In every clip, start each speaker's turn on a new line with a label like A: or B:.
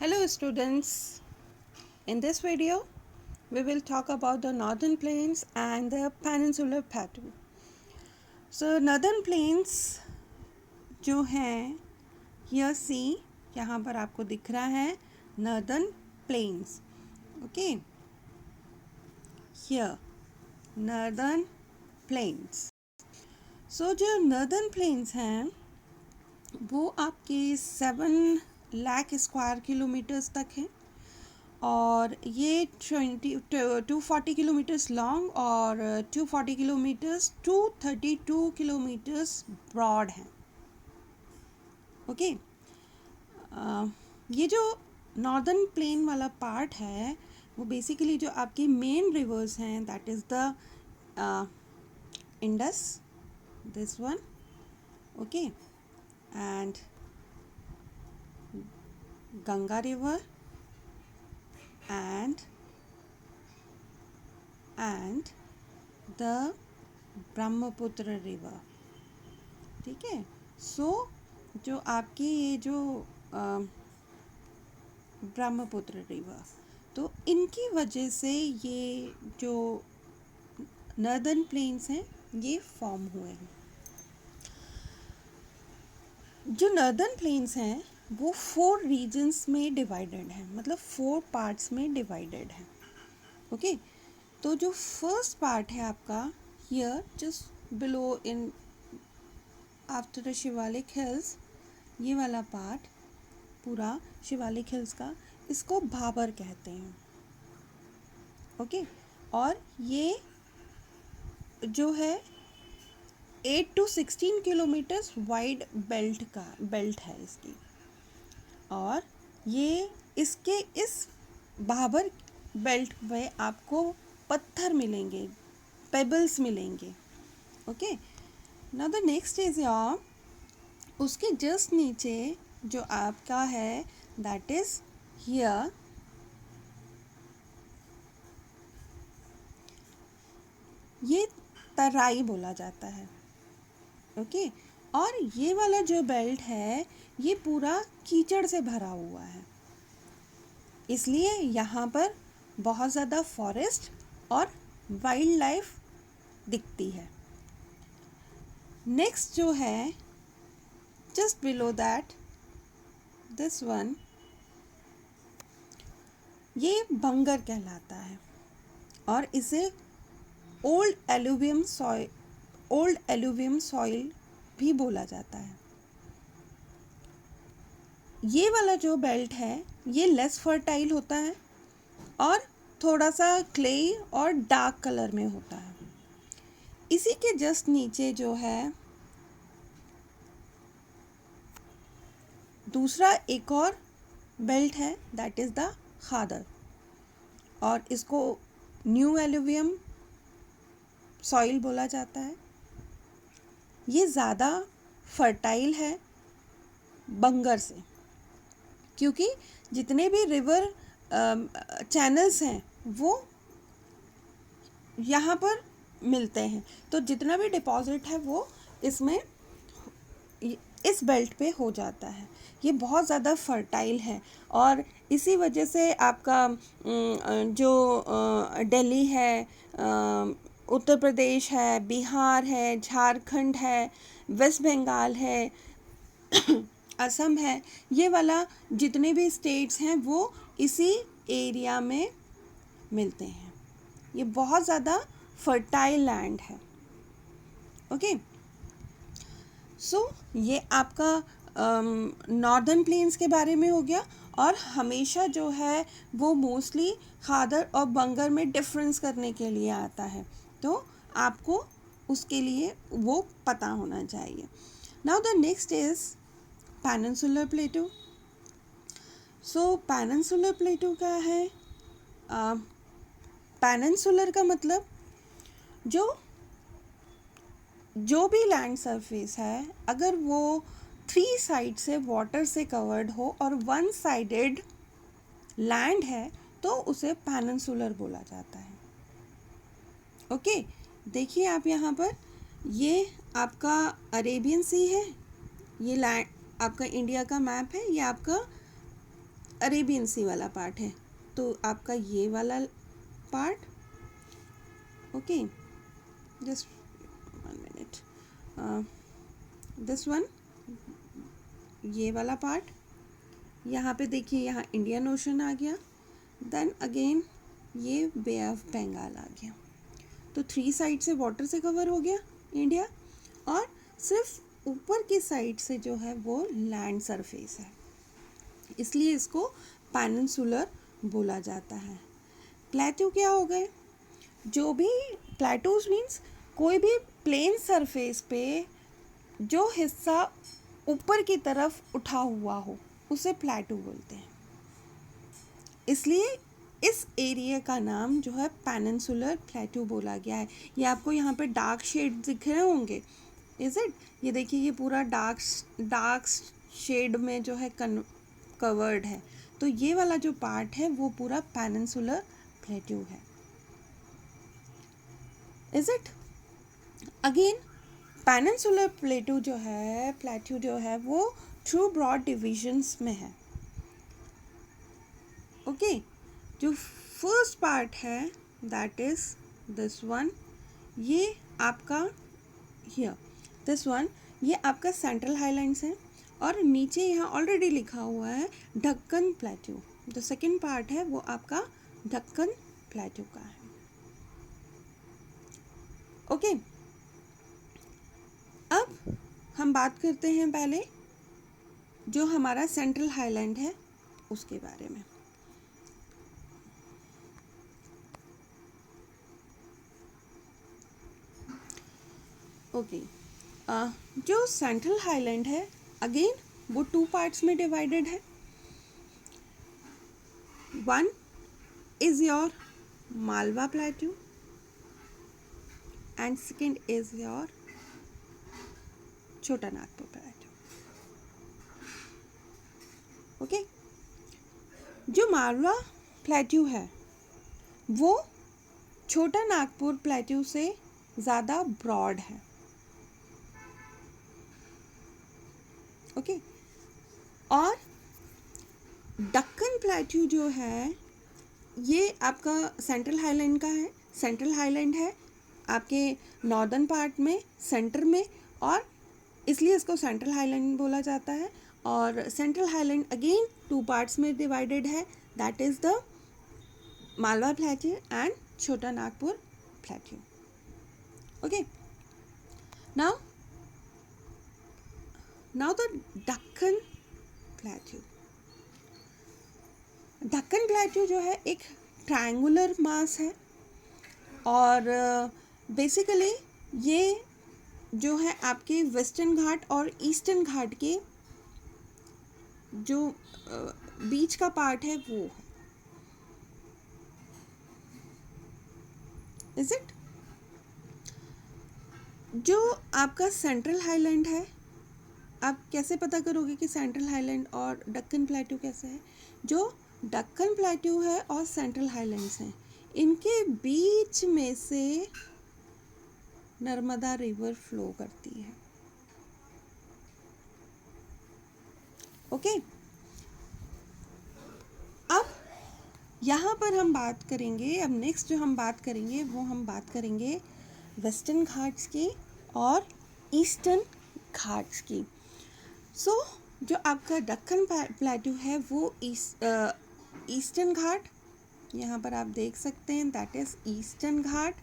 A: Hello students, in this video we will talk about the northern plains and the peninsular plateau. So northern plains जो हैं here see यहाँ पर आपको दिख रहा है northern plains. Okay, here northern plains. So जो northern plains हैं वो आपके 7 लाख स्क्वायर किलोमीटर्स तक हैं और ये 240 किलोमीटर्स लॉन्ग और 240 किलोमीटर्स 232 किलोमीटर्स ब्रॉड हैं. ओके, ये जो नॉर्दर्न प्लेन वाला पार्ट है वो बेसिकली जो आपकी मेन रिवर्स हैं that is the Indus, this one, okay, and Ganga river and the Brahmaputra river. ठीक है, सो जो आपकी ये जो ब्रह्मपुत्र रिवर, तो इनकी वजह से ये जो नॉर्दर्न प्लेन्स हैं ये फॉर्म हुए हैं. जो नॉर्दर्न प्लेन्स हैं वो 4 रीजन्स में डिवाइडेड है, मतलब 4 पार्ट्स में डिवाइडेड है. ओके, तो जो फर्स्ट पार्ट है आपका here just below in after the Shivalik hills, ये वाला पार्ट पूरा शिवालिक हिल्स का, इसको भाबर कहते हैं. ओके, और ये जो है 8 to 16 किलोमीटर्स वाइड बेल्ट है इसकी, और ये इसके इस भाबर बेल्ट में आपको पत्थर मिलेंगे, पेबल्स मिलेंगे. Okay, now the next is your, उसके जस्ट नीचे जो आपका है दैट इज हियर ये तराई बोला जाता है. ओके, और ये वाला जो बेल्ट है ये पूरा कीचड़ से भरा हुआ है, इसलिए यहाँ पर बहुत ज़्यादा फॉरेस्ट और वाइल्ड लाइफ दिखती है. नेक्स्ट जो है just below that this one, ये बंगर कहलाता है और इसे ओल्ड एलुवियम सॉइल भी बोला जाता है. ये वाला जो बेल्ट है ये लेस फर्टाइल होता है और थोड़ा सा क्ले और डार्क कलर में होता है. इसी के जस्ट नीचे जो है दूसरा एक और बेल्ट है दैट इज़ द खादर, और इसको न्यू एलुवियम सॉइल बोला जाता है. ये ज़्यादा फर्टाइल है बंगर से, क्योंकि जितने भी रिवर चैनल्स हैं वो यहाँ पर मिलते हैं, तो जितना भी डिपॉजिट है वो इसमें इस बेल्ट पे हो जाता है. ये बहुत ज़्यादा फर्टाइल है और इसी वजह से आपका जो दिल्ली है, उत्तर प्रदेश है, बिहार है, झारखंड है, वेस्ट बंगाल है, असम है, ये वाला जितने भी स्टेट्स हैं वो इसी एरिया में मिलते हैं. ये बहुत ज़्यादा फर्टाइल लैंड है. ओके, सो ये आपका नॉर्दर्न प्लेन्स के बारे में हो गया, और हमेशा जो है वो मोस्टली खादर और बंगर में डिफरेंस करने के लिए आता है, तो आपको उसके लिए वो पता होना चाहिए. Now the next is peninsular प्लेटू. So peninsular प्लेटू क्या है? पेनिनसुलर का मतलब जो भी लैंड सरफेस है अगर वो 3 साइड से वाटर से कवर्ड हो और 1 साइडेड लैंड है तो उसे पेनिनसुलर बोला जाता है. ओके, देखिए आप यहाँ पर ये आपका अरेबियन सी है, ये लैंड आपका इंडिया का मैप है, ये आपका अरेबियन सी वाला पार्ट है, तो आपका ये वाला part, okay, just 1 minute, this one, ये वाला पार्ट, यहाँ पे देखिए यहाँ इंडियन ओशन आ गया, देन अगेन ये बे ऑफ बंगाल आ गया। तो 3 साइड से वाटर से कवर हो गया इंडिया, और सिर्फ ऊपर की साइड से जो है वो लैंड सरफेस है, इसलिए इसको पेनिनसुलर बोला जाता है। प्लेटू क्या हो गए? जो भी प्लेटूज मीन्स कोई भी प्लेन सरफेस पे जो हिस्सा ऊपर की तरफ उठा हुआ हो उसे प्लेटू बोलते हैं। इसलिए इस एरिया का नाम जो है पेनिनसुलर प्लेटू बोला गया है। ये आपको यहाँ पे डार्क शेड दिख रहे होंगे, इज इट? ये देखिए ये पूरा डार्क शेड में जो है कवर्ड है, तो ये वाला जो पार्ट है वो पूरा पेनिनसुलर प्लेटू है, इज इट? अगेन पेनिनसुलर प्लेटू जो है वो थ्रू ब्रॉड डिविजन्स में है, ओके। जो फर्स्ट पार्ट है दैट इज दिस वन, ये आपका हियर, दिस वन, ये आपका सेंट्रल हाईलैंड्स है, और नीचे यहाँ ऑलरेडी लिखा हुआ है ढक्कन प्लेटू। जो सेकंड पार्ट है वो आपका ढक्कन प्लेटू का है, ओके। अब हम बात करते हैं पहले जो हमारा सेंट्रल हाईलैंड है उसके बारे में। ओके, जो सेंट्रल हाईलैंड है अगेन वो 2 पार्ट्स में डिवाइडेड है। One is your Malwa plateau and second is your छोटा नागपुर प्लेटू, ओके। जो मालवा प्लेटू है वो छोटा नागपुर प्लेटू से ज़्यादा ब्रॉड है, ओके। और दक्कन प्लेटू जो है ये आपका सेंट्रल हाईलैंड का है। सेंट्रल हाईलैंड है आपके नॉर्दर्न पार्ट में, सेंटर में, और इसलिए इसको सेंट्रल हाईलैंड बोला जाता है। और सेंट्रल हाईलैंड अगेन 2 पार्ट्स में डिवाइडेड है, that is the Malwa plateau and Chota Nagpur plateau, okay. Now the Deccan Plateau. Deccan Plateau जो है एक ट्रायंगुलर मास है, और बेसिकली ये जो है आपके वेस्टर्न घाट और ईस्टर्न घाट के जो बीच का पार्ट है वो है, इज इट? जो आपका सेंट्रल हाईलैंड है, आप कैसे पता करोगे कि सेंट्रल हाईलैंड और दक्कन प्लेटू कैसे है? जो दक्कन प्लेटू है और सेंट्रल हाईलैंड्स हैं, इनके बीच में से नर्मदा रिवर फ्लो करती है, ओके। अब यहाँ पर हम बात करेंगे, अब नेक्स्ट जो हम बात करेंगे वो हम बात करेंगे वेस्टर्न घाट्स की और ईस्टर्न घाट्स की। सो जो आपका दक्कन प्लेटू है वो ईस्टर्न घाट, यहाँ पर आप देख सकते हैं दैट इज़ ईस्टर्न घाट,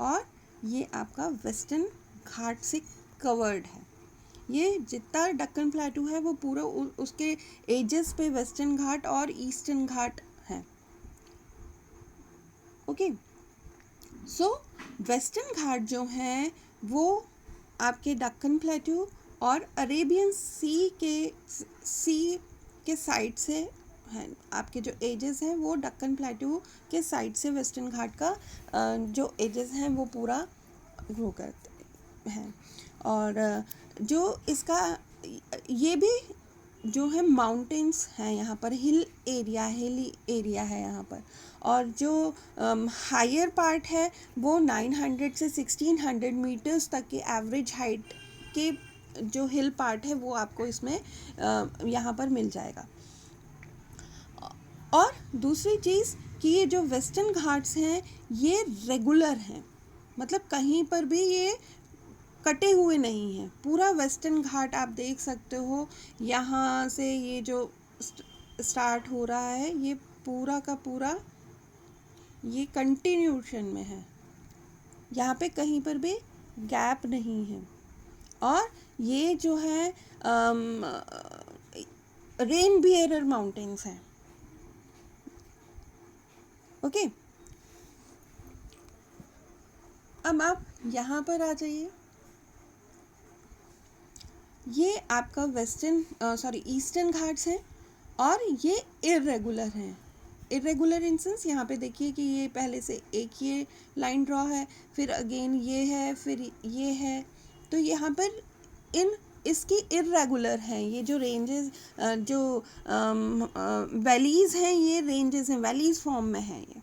A: और ये आपका वेस्टर्न घाट से कवर्ड है। ये जितना दक्कन प्लेटू है वो पूरा उसके एजेस पे वेस्टर्न घाट और ईस्टर्न घाट है, ओके। सो वेस्टर्न घाट जो हैं वो आपके दक्कन प्लेटू और अरेबियन सी के साइड से हैं। आपके जो एजेस हैं वो दक्कन प्लेटू के साइड से वेस्टर्न घाट का जो एजेस हैं वो पूरा ग्रो करते हैं। और जो इसका ये भी जो है माउंटेन्स हैं, यहाँ पर हिली एरिया है यहाँ पर, और जो हायर पार्ट है वो 900 से 1600 मीटर्स तक के एवरेज हाइट के जो हिल पार्ट है वो आपको इसमें यहाँ पर मिल जाएगा। और दूसरी चीज़ कि ये जो वेस्टर्न घाट्स हैं ये रेगुलर हैं, मतलब कहीं पर भी ये कटे हुए नहीं हैं। पूरा वेस्टर्न घाट आप देख सकते हो, यहाँ से ये जो स्टार्ट हो रहा है ये पूरा का पूरा ये कंटिन्यूशन में है, यहाँ पे कहीं पर भी गैप नहीं है। और ये जो है रेन बियरर माउंटेन्स हैं। ओके, अब आप यहाँ पर आ जाइए। ये आपका ईस्टर्न घाट्स हैं और ये इरेगुलर हैं। इरेगुलर इन सेंस यहाँ पे देखिए कि ये पहले से एक ये लाइन ड्रॉ है, फिर अगेन ये है, फिर ये है, तो यहाँ पर इन इसकी इरेगुलर हैं। ये जो रेंजेस जो वैलीज़ हैं ये रेंजेस हैं, वैलीज़ फॉर्म में हैं ये,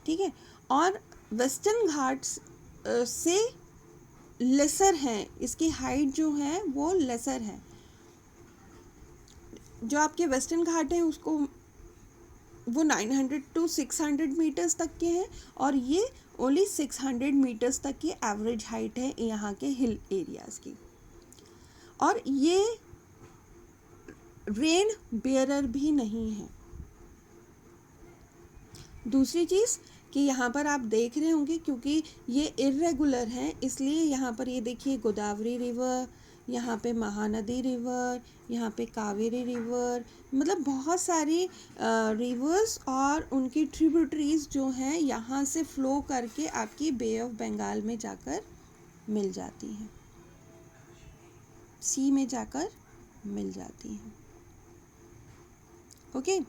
A: ठीक है। और वेस्टर्न घाट्स से लेसर हैं, इसकी हाइट जो है वो लेसर है। जो आपके वेस्टर्न घाट हैं उसको वो 900 to 600 मीटर्स तक के हैं और ये ओनली 600 मीटर्स तक की एवरेज हाइट है यहाँ के हिल एरियाज़ की। और ये रेन बेयरर भी नहीं है। दूसरी चीज़ कि यहाँ पर आप देख रहे होंगे क्योंकि ये इरेगुलर हैं इसलिए यहाँ पर ये देखिए गोदावरी रिवर, यहाँ पे महानदी रिवर, यहाँ पे कावेरी रिवर, मतलब बहुत सारी रिवर्स और उनकी ट्रिब्यूटरीज जो हैं यहाँ से फ्लो करके आपकी बे ऑफ बंगाल में जाकर मिल जाती हैं, सी में जाकर मिल जाती हैं। ओके,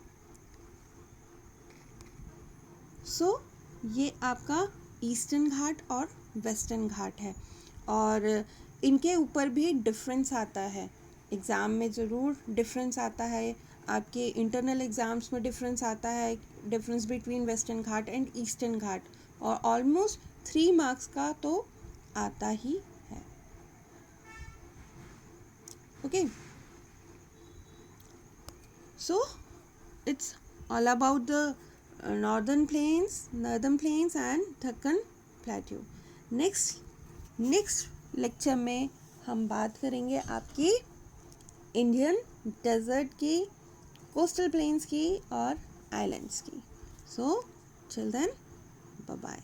A: सो ये आपका ईस्टर्न घाट और वेस्टर्न घाट है और इनके ऊपर भी डिफरेंस आता है। एग्ज़ाम में ज़रूर डिफरेंस आता है, आपके इंटरनल एग्ज़ाम्स में डिफरेंस आता है, difference between western ghat and eastern ghat, और ऑलमोस्ट 3 मार्क्स का तो आता ही है। Okay, so it's all about the northern plains and Deccan plateau. Next lecture में हम बात करेंगे आपकी इंडियन डेजर्ट की, कोस्टल प्लेन्स की और आइलैंड्स की। So till then, bye bye.